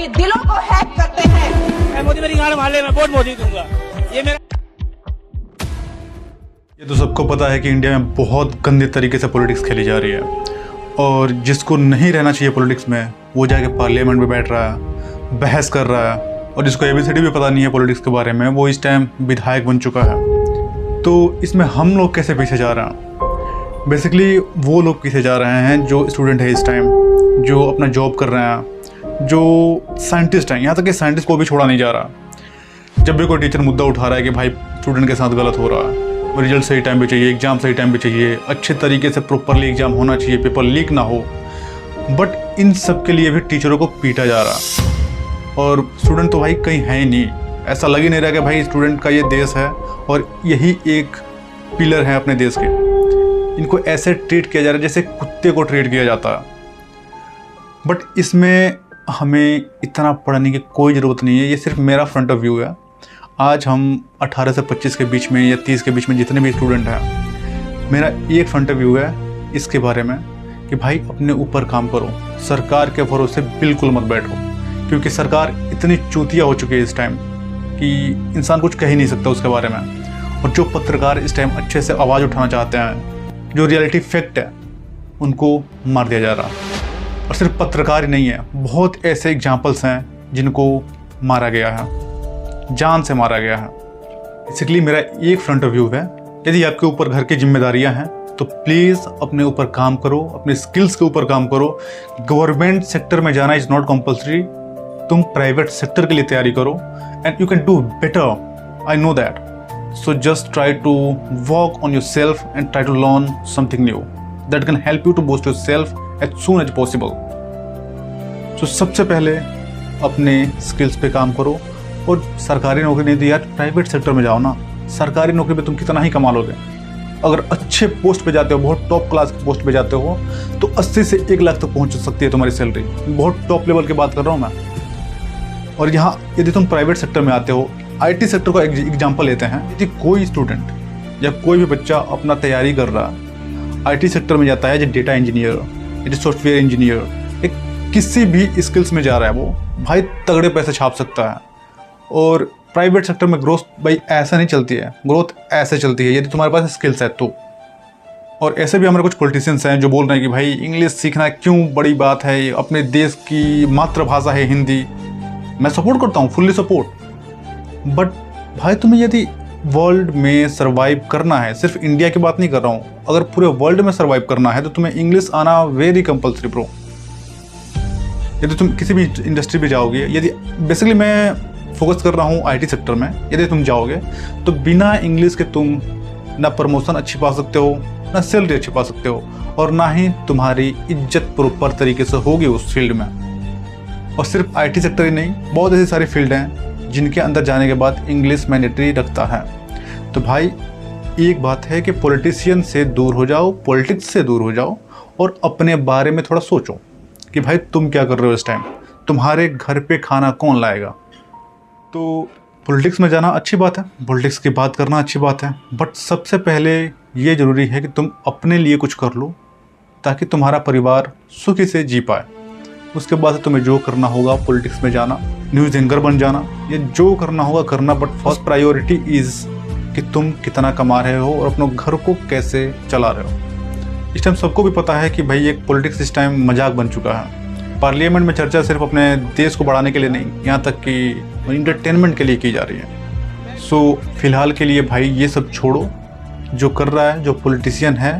के दिलों को हैक करते हैं। मैं मोदी मेरी गाड़ मार ले, मैं वोट मोदी दूंगा। ये तो सबको पता है कि इंडिया में बहुत गंदे तरीके से पॉलिटिक्स खेली जा रही है और जिसको नहीं रहना चाहिए पॉलिटिक्स में वो जाके पार्लियामेंट में बैठ रहा है, बहस कर रहा है, और जिसको एबीसीडी भी पता नहीं है पॉलिटिक्स के बारे में वो इस टाइम विधायक बन चुका है। तो इसमें हम लोग कैसे पीछे जा रहे हैं? बेसिकली वो लोग पीछे जा रहे हैं जो स्टूडेंट है इस टाइम, जो अपना जॉब कर रहे हैं, जो साइंटिस्ट हैं। यहाँ तक कि साइंटिस्ट को भी छोड़ा नहीं जा रहा। जब भी कोई टीचर मुद्दा उठा रहा है कि भाई स्टूडेंट के साथ गलत हो रहा है, रिजल्ट सही टाइम पे चाहिए, एग्ज़ाम सही टाइम पे चाहिए, अच्छे तरीके से प्रॉपरली एग्ज़ाम होना चाहिए, पेपर लीक ना हो, बट इन सब के लिए भी टीचरों को पीटा जा रहा। और स्टूडेंट तो भाई कहीं है ही नहीं। ऐसा लग ही नहीं रहा कि भाई स्टूडेंट का ये देश है और यही एक पिलर है अपने देश के। इनको ऐसे ट्रीट किया जा रहा है जैसे कुत्ते को ट्रीट किया जाता है। बट इसमें हमें इतना पढ़ने की कोई ज़रूरत नहीं है। ये सिर्फ मेरा फ्रंट ऑफ व्यू है। आज हम 18 से 25 के बीच में या 30 के बीच में जितने भी स्टूडेंट हैं, मेरा एक फ्रंट ऑफ व्यू है इसके बारे में कि भाई अपने ऊपर काम करो, सरकार के भरोसे बिल्कुल मत बैठो, क्योंकि सरकार इतनी चूतिया हो चुकी है इस टाइम कि इंसान कुछ कह ही नहीं सकता उसके बारे में। और जो पत्रकार इस टाइम अच्छे से आवाज़ उठाना चाहते हैं, जो रियलिटी फैक्ट है, उनको मार दिया जा रहा। और सिर्फ पत्रकार ही नहीं है, बहुत ऐसे एग्जाम्पल्स हैं जिनको मारा गया है, जान से मारा गया है। बेसिकली मेरा एक फ्रंट ऑफ व्यू है, यदि आपके ऊपर घर की जिम्मेदारियां हैं तो प्लीज़ अपने ऊपर काम करो, अपने स्किल्स के ऊपर काम करो। गवर्नमेंट सेक्टर में जाना इज़ नॉट कंपल्सरी। तुम प्राइवेट सेक्टर के लिए तैयारी करो and you can do better, I know that. So just try to work on yourself and try to learn something new that can help you to boost yourself as soon as possible. So सबसे पहले अपने skills पे काम करो। और सरकारी नौकरी नहीं दी यार, प्राइवेट सेक्टर में जाओ ना। सरकारी नौकरी में तुम कितना ही कमा लोगे। अगर अच्छे पोस्ट पे जाते हो, बहुत टॉप क्लास के पोस्ट पे जाते हो, तो 80 से 1 लाख तक पहुंच सकती है तुम्हारी सैलरी। बहुत टॉप लेवल की बात कर रहा हूँ मैं। और यहाँ यदि तुम प्राइवेट सेक्टर में आते हो, IT सेक्टर का एग्जाम्पल लेते हैं। यदि कोई स्टूडेंट या कोई भी बच्चा अपना तैयारी कर रहा IT सेक्टर में जाता है, जैसे डेटा इंजीनियर, यदि सॉफ्टवेयर इंजीनियर, एक किसी भी स्किल्स में जा रहा है, वो भाई तगड़े पैसे छाप सकता है। और प्राइवेट सेक्टर में ग्रोथ भाई ऐसा नहीं चलती है, ग्रोथ ऐसे चलती है यदि तुम्हारे पास स्किल्स है तो। और ऐसे भी हमारे कुछ पॉलिटिशियंस हैं जो बोल रहे हैं कि भाई इंग्लिश सीखना क्यों बड़ी बात है, अपने देश की मातृभाषा है हिंदी। मैं सपोर्ट करता हूँ, फुल्ली सपोर्ट। बट भाई तुम्हें यदि वर्ल्ड में सर्वाइव करना है, सिर्फ इंडिया की बात नहीं कर रहा हूँ, अगर पूरे वर्ल्ड में सर्वाइव करना है तो तुम्हें इंग्लिश आना वेरी कंपल्सरी ब्रो। यदि तुम किसी भी इंडस्ट्री में जाओगे, यदि बेसिकली मैं फोकस कर रहा हूँ IT सेक्टर में, यदि तुम जाओगे तो बिना इंग्लिश के तुम ना प्रमोशन अच्छी पा सकते हो, ना सैलरी अच्छी पा सकते हो, और ना ही तुम्हारी इज्जत प्रॉपर तरीके से होगी उस फील्ड में। और सिर्फ IT सेक्टर ही नहीं, बहुत ऐसी सारी फील्ड हैं जिनके अंदर जाने के बाद इंग्लिश मैंडेटरी रखता है। तो भाई एक बात है कि पॉलिटिशियन से दूर हो जाओ, पॉलिटिक्स से दूर हो जाओ और अपने बारे में थोड़ा सोचो कि भाई तुम क्या कर रहे हो इस टाइम, तुम्हारे घर पे खाना कौन लाएगा। तो पॉलिटिक्स में जाना अच्छी बात है, पॉलिटिक्स की बात करना अच्छी बात है, बट सबसे पहले ये ज़रूरी है कि तुम अपने लिए कुछ कर लो ताकि तुम्हारा परिवार सुखी से जी पाए। उसके बाद तुम्हें जो करना होगा, पॉलिटिक्स में जाना, न्यूज़ एंकर बन जाना, ये जो करना होगा करना, बट फर्स्ट प्रायोरिटी इज़ कि तुम कितना कमा रहे हो और अपने घर को कैसे चला रहे हो। इस टाइम सबको भी पता है कि भाई एक पॉलिटिक्स इस टाइम मजाक बन चुका है। पार्लियामेंट में चर्चा सिर्फ अपने देश को बढ़ाने के लिए नहीं, यहाँ तक कि इंटरटेनमेंट के लिए की जा रही है। सो फिलहाल के लिए भाई ये सब छोड़ो, जो कर रहा है, जो पॉलिटिशियन है,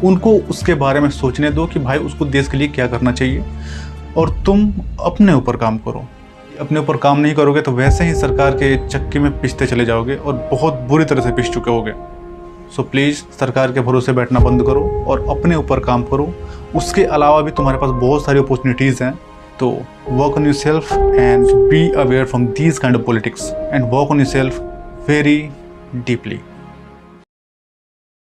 उनको उसके बारे में सोचने दो कि भाई उसको देश के लिए क्या करना चाहिए, और तुम अपने ऊपर काम करो। अपने ऊपर काम नहीं करोगे तो वैसे ही सरकार के चक्के में पिसते चले जाओगे और बहुत बुरी तरह से पिस चुके होगे। सो प्लीज़ सरकार के भरोसे बैठना बंद करो और अपने ऊपर काम करो। उसके अलावा भी तुम्हारे पास बहुत सारी अपॉर्चुनिटीज़ हैं, तो work on yourself and be aware from these kind of politics and work on your self very deeply.